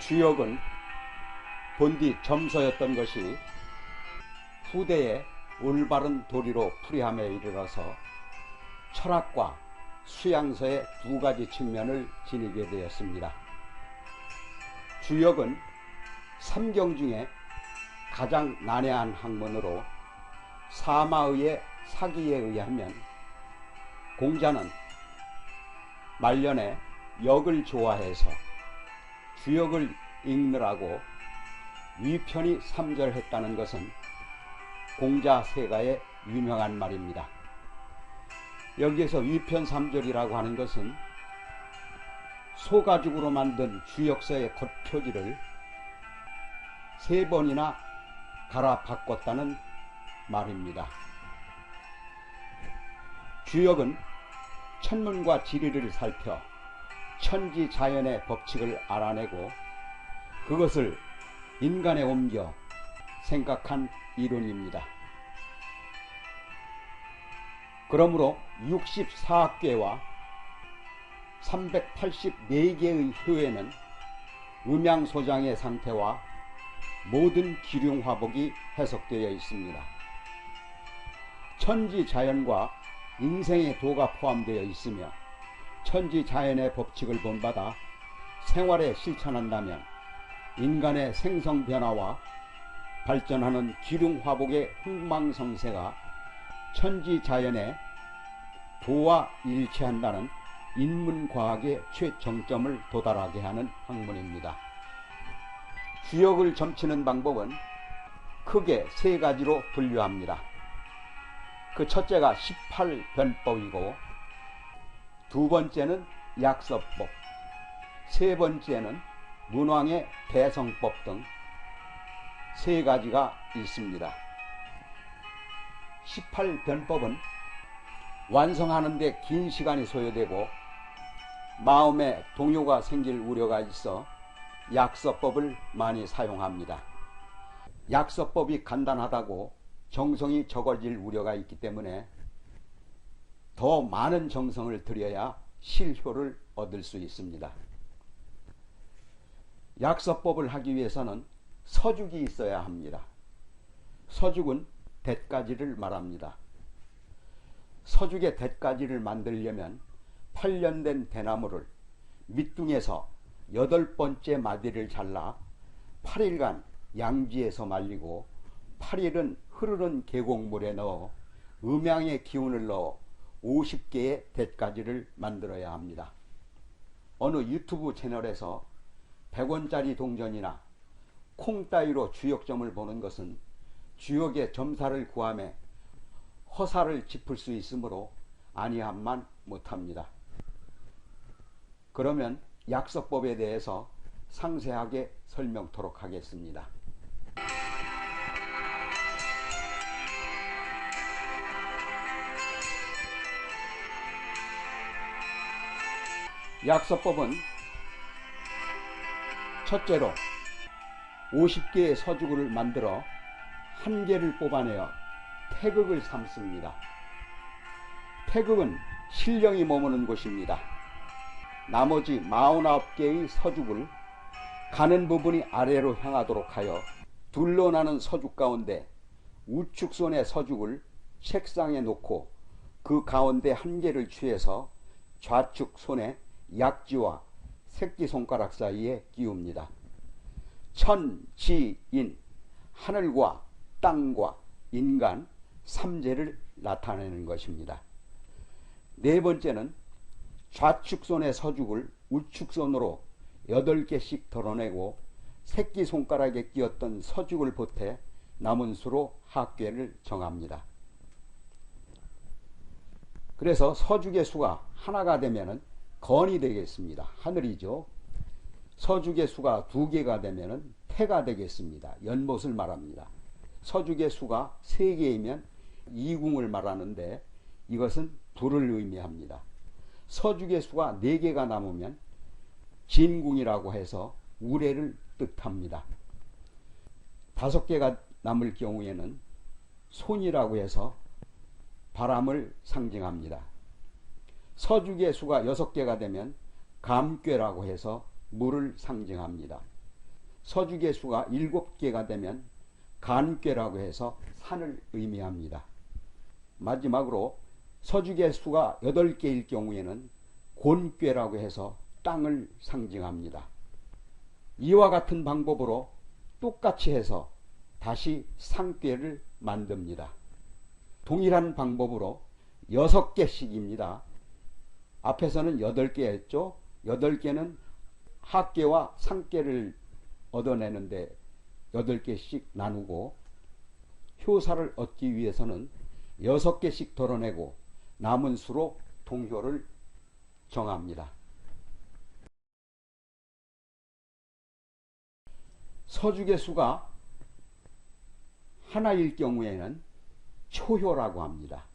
주역은 본디 점서였던 것이 후대에 올바른 도리로 풀이함에 이르러서 철학과 수양서의 두 가지 측면을 지니게 되었습니다. 주역은 삼경 중에 가장 난해한 학문으로 사마의의 사기에 의하면 공자는 말년에 역을 좋아해서 주역을 읽느라고 위편이 삼절했다는 것은 공자 세가의 유명한 말입니다. 여기에서 위편 삼절이라고 하는 것은 소가죽으로 만든 주역서의 겉표지를 3번이나 갈아 바꿨다는 말입니다. 주역은 천문과 지리를 살펴 천지자연의 법칙을 알아내고 그것을 인간에 옮겨 생각한 이론입니다. 그러므로 64개와 384개의 효에는 음양소장의 상태와 모든 기륭화복이 해석되어 있습니다. 천지자연과 인생의 도가 포함되어 있으며 천지자연의 법칙을 본받아 생활에 실천한다면 인간의 생성변화와 발전하는 기륭화복의 흥망성쇠가 천지자연의 도와 일치한다는 인문과학의 최정점을 도달하게 하는 학문입니다. 주역을 점치는 방법은 크게 3가지로 분류합니다. 그 첫째가 18변법이고 두 번째는 약서법, 세 번째는 문왕의 대성법 등 3가지가 있습니다. 18변법은 완성하는 데 긴 시간이 소요되고 마음에 동요가 생길 우려가 있어 약서법을 많이 사용합니다. 약서법이 간단하다고 정성이 적어질 우려가 있기 때문에 더 많은 정성을 들여야 실효를 얻을 수 있습니다. 약서법을 하기 위해서는 서죽이 있어야 합니다. 서죽은 뎃가지를 말합니다. 서죽의 뎃가지를 만들려면 8년 된 대나무를 밑둥에서 8번째 마디를 잘라 8일간 양지에서 말리고 8일은 흐르는 계곡물에 넣어 음양의 기운을 넣어 50개의 뎃가지를 만들어야 합니다. 어느 유튜브 채널에서 100원짜리 동전이나 콩 따위로 주역점을 보는 것은 주역의 점사를 구함에 허사를 짚을 수 있으므로 아니함만 못합니다. 그러면 약서법에 대해서 상세하게 설명토록 하겠습니다. 약서법은 첫째로 50개의 서죽을 만들어 1개를 뽑아내어 태극을 삼습니다. 태극은 신령이 머무는 곳입니다. 나머지 49개의 서죽을 가는 부분이 아래로 향하도록 하여 둘러나는 서죽 가운데 우측손의 서죽을 책상에 놓고 그 가운데 1개를 취해서 좌측 손에 약지와 새끼손가락 사이에 끼웁니다. 천, 지, 인, 하늘과 땅과 인간 3재를 나타내는 것입니다. 네 번째는 좌측손의 서죽을 우측손으로 8개씩 덜어내고 새끼손가락에 끼었던 서죽을 보태 남은 수로 합계를 정합니다. 그래서 서죽의 수가 하나가 되면 건이 되겠습니다. 하늘이죠. 서죽의 수가 2개가 되면 태가 되겠습니다. 연못을 말합니다. 서죽의 수가 3개이면 이궁을 말하는데 이것은 불을 의미합니다. 서죽의 수가 4개가 남으면 진궁이라고 해서 우레를 뜻합니다. 5개가 남을 경우에는 손이라고 해서 바람을 상징합니다. 서죽의 수가 6개가 되면 감꾀라고 해서 물을 상징합니다. 서주의 수가 7개가 되면 간괴라고 해서 산을 의미합니다. 마지막으로 서주의 수가 8개일 경우에는 곤괴라고 해서 땅을 상징합니다. 이와 같은 방법으로 똑같이 해서 다시 상괴를 만듭니다. 동일한 방법으로 6개씩입니다. 앞에서는 8개였죠. 8개는 합계와 상계를 얻어내는데 8개씩 나누고 효사를 얻기 위해서는 6개씩 덜어내고 남은 수로 동효를 정합니다. 서주의 수가 하나일 경우에는 초효라고 합니다.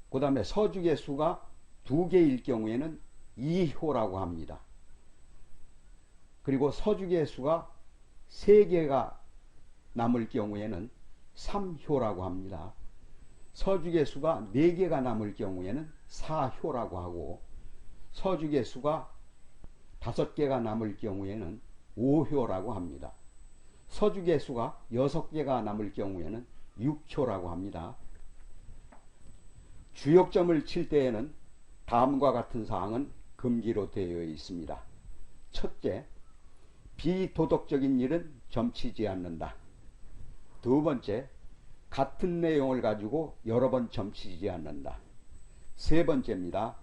그 다음에 서주의 수가 2개일 경우에는 2효라고 합니다. 그리고 서주의 수가 3개가 남을 경우에는 3효라고 합니다. 서주의 수가 4개가 남을 경우에는 4효라고 하고, 서주의 수가 5개가 남을 경우에는 5효라고 합니다. 서주의 수가 6개가 남을 경우에는 6효라고 합니다. 주역점을 칠 때에는 다음과 같은 사항은 금기로 되어 있습니다. 첫째, 비도덕적인 일은 점치지 않는다. 두 번째, 같은 내용을 가지고 여러 번 점치지 않는다. 세 번째입니다.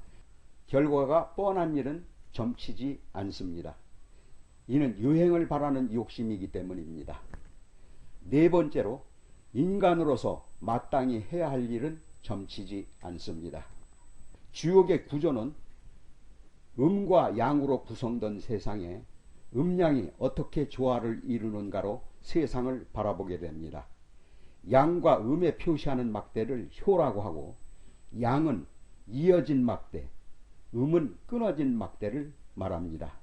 결과가 뻔한 일은 점치지 않습니다. 이는 유행을 바라는 욕심이기 때문입니다. 네 번째로, 인간으로서 마땅히 해야 할 일은 점치지 않습니다. 주역의 구조는 음과 양으로 구성된 세상에 음양이 어떻게 조화를 이루는가로 세상을 바라보게 됩니다. 양과 음에 표시하는 막대를 효라고 하고, 양은 이어진 막대, 음은 끊어진 막대를 말합니다.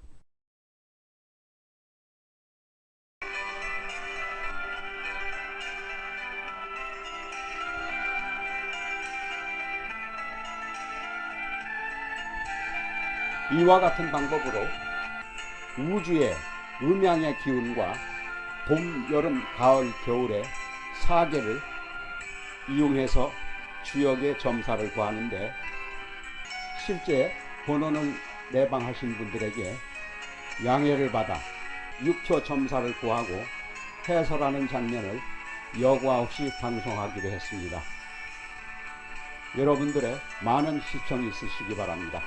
이와 같은 방법으로 우주의 음양의 기운과 봄, 여름, 가을, 겨울의 4계를 이용해서 주역의 점사를 구하는데, 실제 번호를 내방하신 분들에게 양해를 받아 6초 점사를 구하고 해설하는 장면을 여과 없이 방송하기로 했습니다. 여러분들의 많은 시청이 있으시기 바랍니다.